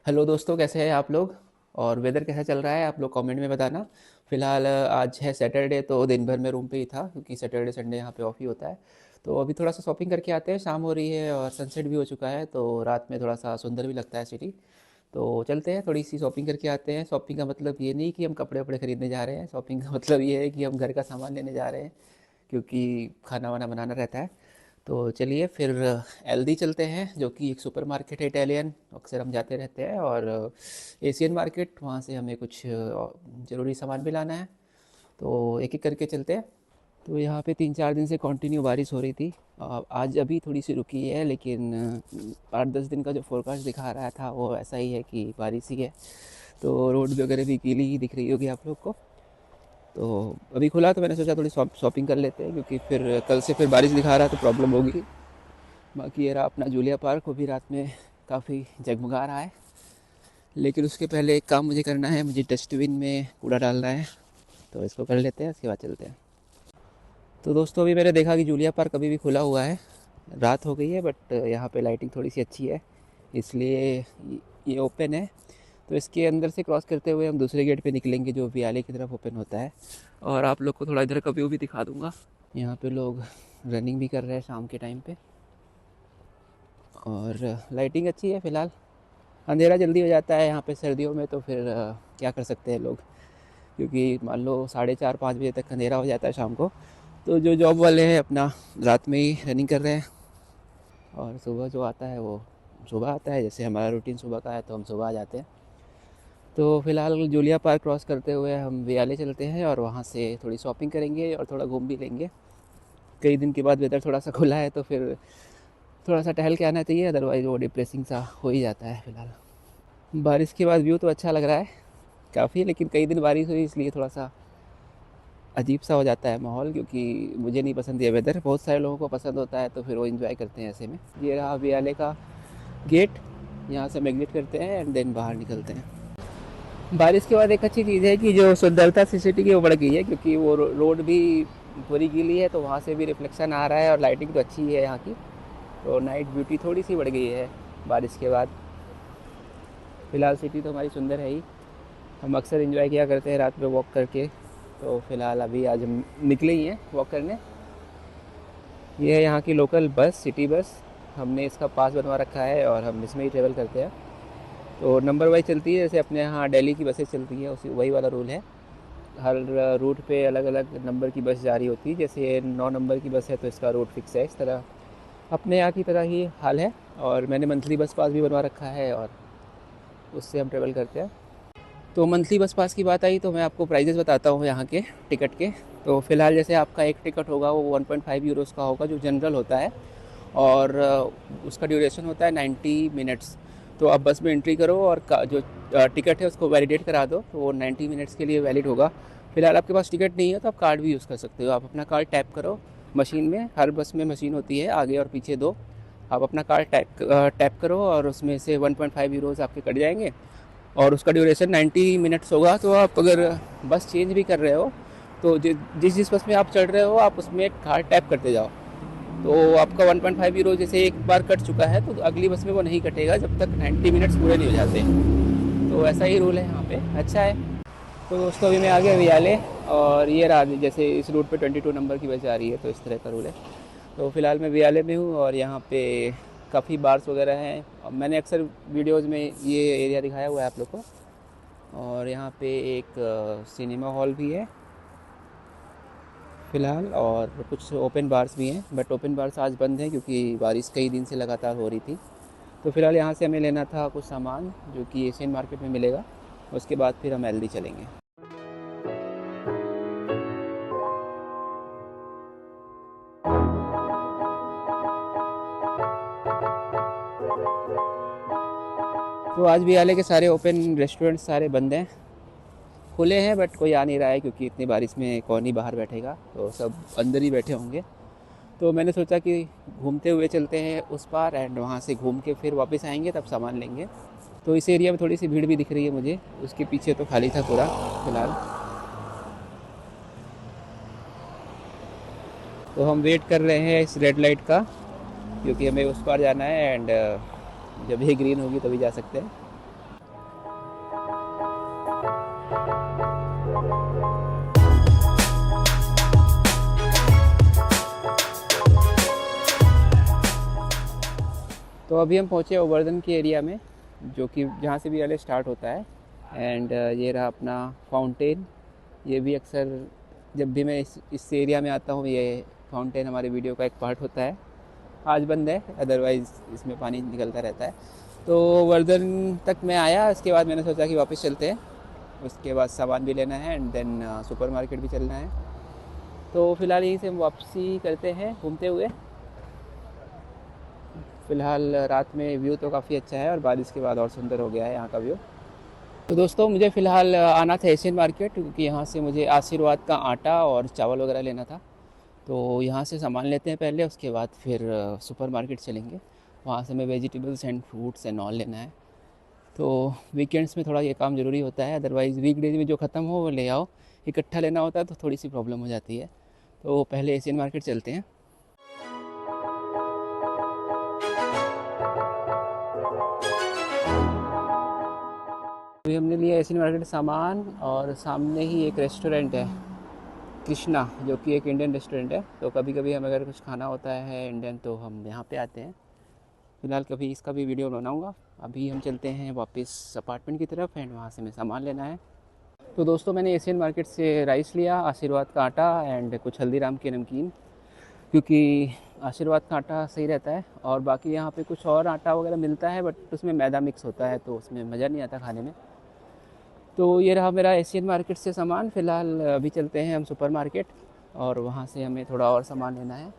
Hello दोस्तों, कैसे हैं आप लोग? और वेदर कैसा चल रहा है आप लोग कमेंट में बताना। फ़िलहाल आज है सैटरडे, तो दिन भर मैं रूम पे ही था क्योंकि सैटरडे संडे यहाँ पे ऑफ ही होता है। तो अभी थोड़ा सा शॉपिंग करके आते हैं, शाम हो रही है और सनसेट भी हो चुका है, तो रात में थोड़ा सा सुंदर भी लगता है सिटी। तो चलते हैं, थोड़ी सी शॉपिंग करके आते हैं। शॉपिंग का मतलब ये नहीं कि हम कपड़े वपड़े खरीदने जा रहे हैं, शॉपिंग का मतलब ये है कि हम घर का सामान लेने जा रहे हैं, क्योंकि खाना वाना बनाना रहता है। तो चलिए फिर एल्दी चलते हैं, जो कि एक सुपरमार्केट है इटालियन, अक्सर हम जाते रहते हैं। और एशियन मार्केट, वहाँ से हमें कुछ ज़रूरी सामान भी लाना है। तो एक एक करके चलते हैं। तो यहाँ पे 3-4 दिन से कंटिन्यू बारिश हो रही थी। आज अभी थोड़ी सी रुकी है, लेकिन 8-10 दिन का जो फोरकास्ट दिखा रहा था वो ऐसा ही है कि बारिश ही है। तो रोड वगैरह भी गीली ही दिख रही होगी आप लोग को। तो अभी खुला तो मैंने सोचा थोड़ी शॉपिंग कर लेते हैं, क्योंकि फिर कल से फिर बारिश दिखा रहा है तो प्रॉब्लम होगी। बाकी ये रहा अपना जूलिया पार्क, वो भी रात में काफ़ी जगमगा रहा है। लेकिन उसके पहले एक काम मुझे करना है, मुझे डस्टबिन में कूड़ा डालना है। तो इसको कर लेते हैं, उसके बाद चलते हैं। तो दोस्तों, अभी मैंने देखा कि जूलिया पार्क अभी भी खुला हुआ है। रात हो गई है, बट यहाँ पे लाइटिंग थोड़ी सी अच्छी है, इसलिए ये ओपन है। तो इसके अंदर से क्रॉस करते हुए हम दूसरे गेट पे निकलेंगे, जो वियाले की तरफ ओपन होता है। और आप लोग को थोड़ा इधर का व्यू भी दिखा दूंगा। यहाँ पे लोग रनिंग भी कर रहे हैं शाम के टाइम पे, और लाइटिंग अच्छी है। फ़िलहाल अंधेरा जल्दी हो जाता है यहाँ पे सर्दियों में, तो फिर क्या कर सकते हैं लोग, क्योंकि मान लो 4:30-5 बजे तक अंधेरा हो जाता है शाम को। तो जो जॉब वाले हैं अपना रात में ही रनिंग कर रहे हैं, और सुबह जो आता है वो सुबह आता है। जैसे हमारा रूटीन सुबह का है तो हम सुबह आ जाते हैं। तो फ़िलहाल जूलिया पार्क क्रॉस करते हुए हम वियाले चलते हैं, और वहाँ से थोड़ी शॉपिंग करेंगे और थोड़ा घूम भी लेंगे। कई दिन के बाद वेदर थोड़ा सा खुला है, तो फिर थोड़ा सा टहल के आना चाहिए, अदरवाइज़ वो डिप्रेसिंग सा हो ही जाता है फ़िलहाल। बारिश के बाद व्यू तो अच्छा लग रहा है काफ़ी, लेकिन कई दिन बारिश हुई इसलिए थोड़ा सा अजीब सा हो जाता है माहौल, क्योंकि मुझे नहीं पसंद ये वेदर। बहुत सारे लोगों को पसंद होता है, तो फिर वो एंजॉय करते हैं ऐसे में। ये रहा वियाले का गेट, यहाँ से हम एग्जिट करते हैं एंड देन बाहर निकलते हैं। बारिश के बाद एक अच्छी चीज़ है कि जो सुंदरता सी सिटी की वो बढ़ गई है, क्योंकि वो रोड भी पूरी गीली है, तो वहाँ से भी रिफ्लेक्शन आ रहा है, और लाइटिंग तो अच्छी है यहाँ की। तो नाइट ब्यूटी थोड़ी सी बढ़ गई है बारिश के बाद। फ़िलहाल सिटी तो हमारी सुंदर है ही, हम अक्सर एंजॉय किया करते हैं रात में वॉक करके। तो फ़िलहाल अभी आज हम निकले ही हैं वॉक करने। ये है यहाँ की लोकल बस, सिटी बस। हमने इसका पास बनवा रखा है और हम इसमें ही ट्रेवल करते हैं। तो नंबर वाइज चलती है, जैसे अपने यहाँ दिल्ली की बसें चलती हैं, उसी वही वाला रूल है। हर रूट पे अलग अलग नंबर की बस जारी होती है। जैसे 9 नंबर की बस है तो इसका रूट फिक्स है। इस तरह अपने यहाँ की तरह ही हाल है। और मैंने मंथली बस पास भी बनवा रखा है, और उससे हम ट्रेवल करते हैं। तो मंथली बस पास की बात आई तो मैं आपको प्राइजेस बताता हूँ यहाँ के टिकट के। तो फ़िलहाल जैसे आपका एक टिकट होगा वो 1.5 यूरोज़ का होगा, जो जनरल होता है। और उसका ड्यूरेशन होता है 90 मिनट्स। तो आप बस में एंट्री करो और जो टिकट है उसको वैलिडेट करा दो, तो वो 90 मिनट्स के लिए वैलिड होगा। फ़िलहाल आपके पास टिकट नहीं है तो आप कार्ड भी यूज़ कर सकते हो। आप अपना कार्ड टैप करो मशीन में, हर बस में मशीन होती है आगे और पीछे दो। आप अपना कार्ड टैप करो और उसमें से 1.5 यूरोज़ आपके कट जाएंगे, और उसका ड्यूरेशन 90 मिनट्स होगा। तो आप अगर बस चेंज भी कर रहे हो, तो जिस जिस बस में आप चढ़ रहे हो आप उसमें कार्ड टैप करते जाओ। तो आपका 1.5 यूरो जैसे एक बार कट चुका है, तो अगली बस में वो नहीं कटेगा जब तक 90 मिनट्स पूरे नहीं हो जाते। तो ऐसा ही रूल है यहाँ पे, अच्छा है। तो दोस्तों, अभी मैं आ गया वियाले, और ये रहा, जैसे इस रूट पे 22 नंबर की बस आ रही है, तो इस तरह का रूल है। तो फ़िलहाल मैं वियाले में हूँ, और यहाँ पे काफ़ी बार्स वगैरह हैं। और मैंने अक्सर वीडियोज़ में ये एरिया दिखाया हुआ है आप लोग को। और यहाँ पे एक सिनेमा हॉल भी है फ़िलहाल, और कुछ ओपन बार्स भी हैं, बट ओपन बार्स आज बंद हैं क्योंकि बारिश कई दिन से लगातार हो रही थी। तो फ़िलहाल यहाँ से हमें लेना था कुछ सामान, जो कि एशियन मार्केट में मिलेगा। उसके बाद फिर हम एल्दी चलेंगे। तो आज भी आले के सारे ओपन रेस्टोरेंट सारे बंद हैं। खुले हैं बट कोई आ नहीं रहा है, क्योंकि इतनी बारिश में कौन ही बाहर बैठेगा, तो सब अंदर ही बैठे होंगे। तो मैंने सोचा कि घूमते हुए चलते हैं उस पार, एंड वहाँ से घूम के फिर वापस आएंगे, तब सामान लेंगे। तो इस एरिया में थोड़ी सी भीड़ भी दिख रही है मुझे, उसके पीछे तो खाली था पूरा फ़िलहाल। तो हम वेट कर रहे हैं इस रेड लाइट का, क्योंकि हमें उस पार जाना है, एंड जब ये ग्रीन होगी तभी जा सकते हैं। तो अभी हम पहुँचे ओवर्धन के एरिया में, जो कि जहाँ से भी एल स्टार्ट होता है। एंड ये रहा अपना फाउंटेन। ये भी अक्सर जब भी मैं इस एरिया में आता हूँ, ये फाउंटेन हमारे वीडियो का एक पार्ट होता है। आज बंद है, अदरवाइज़ इसमें पानी निकलता रहता है। तो वर्धन तक मैं आया, इसके बाद मैंने सोचा कि वापस चलते हैं। उसके बाद सामान भी लेना है एंड देन सुपर मार्केट भी चलना है। तो फ़िलहाल यहीं से हम वापसी करते हैं घूमते हुए। फ़िलहाल रात में व्यू तो काफ़ी अच्छा है और बारिश के बाद और सुंदर हो गया है यहाँ का व्यू। तो दोस्तों, मुझे फ़िलहाल आना था एशियन मार्केट, क्योंकि यहाँ से मुझे आशीर्वाद का आटा और चावल वगैरह लेना था। तो यहाँ से सामान लेते हैं पहले, उसके बाद फिर सुपर मार्केट चलेंगे। वहाँ से हमें vegetables and fruits and all लेना है। तो वीकेंड्स में थोड़ा ये काम ज़रूरी होता है, अदरवाइज़ वीकडेज में जो ख़त्म हो वो ले आओ। इकट्ठा लेना होता है तो थोड़ी सी प्रॉब्लम हो जाती है। तो पहले एशियन मार्केट चलते हैं। अभी हमने लिया एशियन मार्केट सामान, और सामने ही एक रेस्टोरेंट है, कृष्णा, जो कि एक इंडियन रेस्टोरेंट है। तो कभी कभी हमें अगर कुछ खाना होता है इंडियन तो हम यहाँ पे आते हैं। फ़िलहाल कभी इसका भी वीडियो बनाऊँगा। अभी हम चलते हैं वापस अपार्टमेंट की तरफ एंड वहाँ से हमें सामान लेना है। तो दोस्तों, मैंने एशियन मार्केट से राइस लिया, आशीर्वाद का आटा एंड कुछ हल्दीराम के नमकीन, क्योंकि आशीर्वाद का आटा सही रहता है। और बाकी यहाँ पे कुछ और आटा वगैरह मिलता है, बट उसमें मैदा मिक्स होता है तो उसमें मज़ा नहीं आता खाने में। तो ये रहा मेरा एशियन मार्केट से सामान। फ़िलहाल अभी चलते हैं हम सुपर मार्केट, और वहाँ से हमें थोड़ा और सामान लेना है।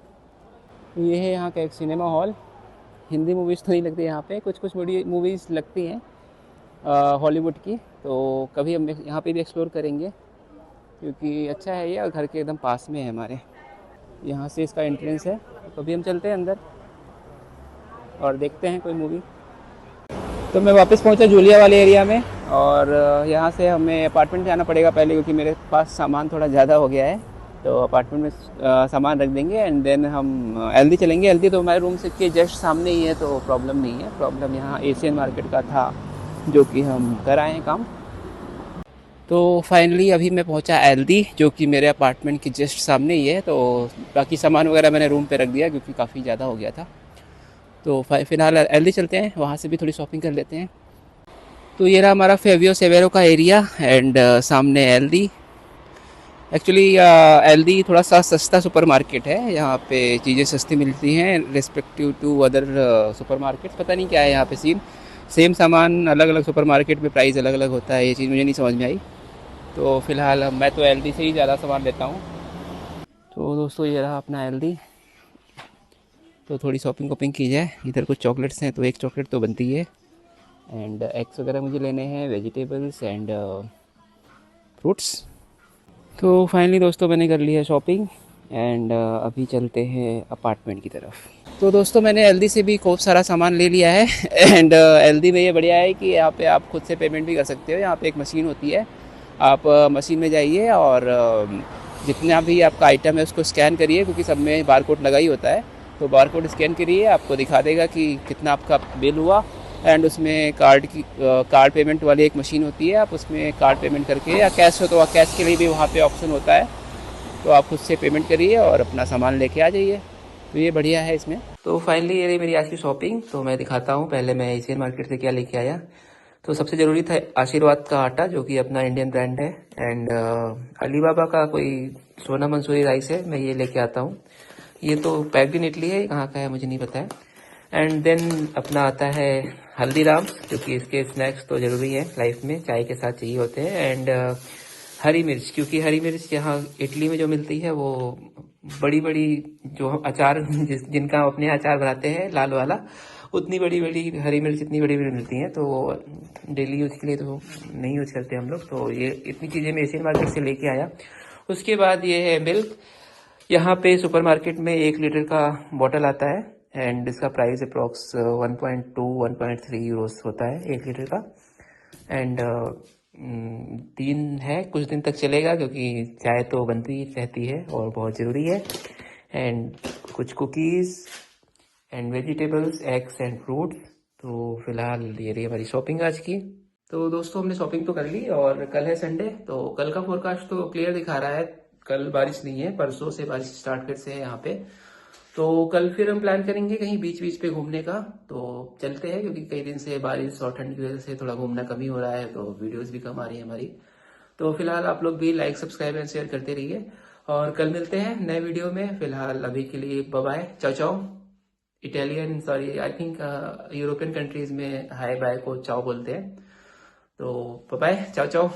तो ये है यहाँ का एक सिनेमा हॉल। हिंदी मूवीज़ तो नहीं लगती यहाँ पे, कुछ कुछ मूवीज़ लगती हैं हॉलीवुड की। तो कभी हम यहाँ पे भी एक्सप्लोर करेंगे, क्योंकि अच्छा है ये, और घर के एकदम पास में है हमारे। यहाँ से इसका एंट्रेंस है। तो अभी हम चलते हैं अंदर और देखते हैं कोई मूवी। तो मैं वापस पहुँचा जूलिया वाले एरिया में, और यहाँ से हमें अपार्टमेंट जाना पड़ेगा पहले, क्योंकि मेरे पास सामान थोड़ा ज़्यादा हो गया है। तो अपार्टमेंट में सामान रख देंगे एंड देन हम एलडी चलेंगे। एलडी तो हमारे रूम से के जस्ट सामने ही है, तो प्रॉब्लम नहीं है। प्रॉब्लम यहाँ एशियन मार्केट का था, जो कि हम कर आए हैं काम। तो फाइनली अभी मैं पहुँचा एलडी, जो कि मेरे अपार्टमेंट के जस्ट सामने ही है। तो बाकी सामान वगैरह मैंने रूम पे रख दिया, क्योंकि काफ़ी ज़्यादा हो गया था। तो फ़िलहाल एलडी चलते हैं, वहाँ से भी थोड़ी शॉपिंग कर लेते हैं। तो ये रहा हमारा फेवियो सेवेरो का एरिया एंड सामने एलडी। एक्चुअली एलडी थोड़ा सा सस्ता सुपर मार्केट है। यहाँ पे चीज़ें सस्ती मिलती हैं respective to other supermarket. पता नहीं क्या है यहाँ पे सीन, सेम सामान अलग अलग सुपर मार्केट में प्राइस अलग अलग होता है। ये चीज़ मुझे नहीं समझ में आई। तो फ़िलहाल मैं तो एलडी से ही ज़्यादा सामान लेता हूँ। तो दोस्तों, ये रहा अपना एलडी। तो थोड़ी शॉपिंग वॉपिंग की जाए। इधर कुछ चॉकलेट्स हैं, तो एक चॉकलेट तो बनती है। एंड एग्स वगैरह मुझे लेने हैं, वेजिटेबल्स एंड फ्रूट्स। तो फाइनली दोस्तों, मैंने कर लिया शॉपिंग एंड अभी चलते हैं अपार्टमेंट की तरफ। तो दोस्तों, मैंने एलडी से भी खूब सारा सामान ले लिया है एंड एलडी में ये बढ़िया है कि यहाँ पे आप खुद से पेमेंट भी कर सकते हो। यहाँ पे एक मशीन होती है, आप मशीन में जाइए और जितना भी आपका आइटम है उसको स्कैन करिए, क्योंकि सब में बारकोड लगा ही होता है। तो बारकोड स्कैन करिए, आपको दिखा देगा कि कितना आपका बिल हुआ। एंड उसमें कार्ड पेमेंट वाली एक मशीन होती है, आप उसमें कार्ड पेमेंट करके, या कैश हो तो कैश के लिए भी वहाँ पे ऑप्शन होता है। तो आप खुद से पेमेंट करिए और अपना सामान लेके आ जाइए। तो ये बढ़िया है इसमें। तो फाइनली ये रही मेरी आज की शॉपिंग। तो मैं दिखाता हूँ पहले मैं एशियन मार्केट से क्या लेके आया। तो सबसे ज़रूरी था आशीर्वाद का आटा, जो कि अपना इंडियन ब्रांड है। एंड अलीबाबा का कोई सोना मंसूरी राइस है, मैं ये लेके आता हूँ। ये तो पैक्ड इन इटली है, कहाँ का है मुझे नहीं पता है। एंड देन अपना आता है हल्दीराम, क्योंकि इसके स्नैक्स तो ज़रूरी है लाइफ में, चाय के साथ चाहिए होते हैं। एंड हरी मिर्च, क्योंकि हरी मिर्च यहाँ इटली में जो मिलती है वो बड़ी बड़ी, जो हम अचार जिनका हम अपने यहाँ अचार बनाते हैं लाल वाला, उतनी बड़ी बड़ी हरी मिर्च इतनी बड़ी बड़ी मिलती हैं। तो डेली यूज़ के लिए तो नहीं यूज़ करते हम लोग। तो ये इतनी चीज़ें मैं एशियन मार्केट से लेके आया। उसके बाद ये है मिल्क। यहाँ पे सुपर मार्केट में 1 लीटर का बॉटल आता है एंड इसका प्राइस अप्रॉक्स 1.2 1.3 यूरोस होता है 1 लीटर का। एंड 3 है, कुछ दिन तक चलेगा, क्योंकि चाय तो बनती रहती है और बहुत ज़रूरी है। एंड कुछ cookies and vegetables, eggs and fruits. तो फिलहाल ये रही हमारी शॉपिंग आज की। तो दोस्तों, हमने शॉपिंग तो कर ली, और कल है संडे, तो कल का फोरकास्ट तो क्लियर दिखा रहा है। कल बारिश नहीं है, परसों से बारिश स्टार्ट फिर से है यहाँ पे। तो कल फिर हम प्लान करेंगे कहीं बीच बीच पे घूमने का। तो चलते हैं, क्योंकि कई दिन से बारिश और ठंड की वजह से थोड़ा घूमना कम ही हो रहा है, तो वीडियोस भी कम आ रही है हमारी। तो फिलहाल आप लोग भी लाइक सब्सक्राइब एंड शेयर करते रहिए, और कल मिलते हैं नए वीडियो में। फिलहाल अभी के लिए बाय बाय, चाओ चाओ। Italian, sorry, I think European countries में हाय बाय को चाओ बोलते हैं। तो बाय बाय, चाओ चाओ।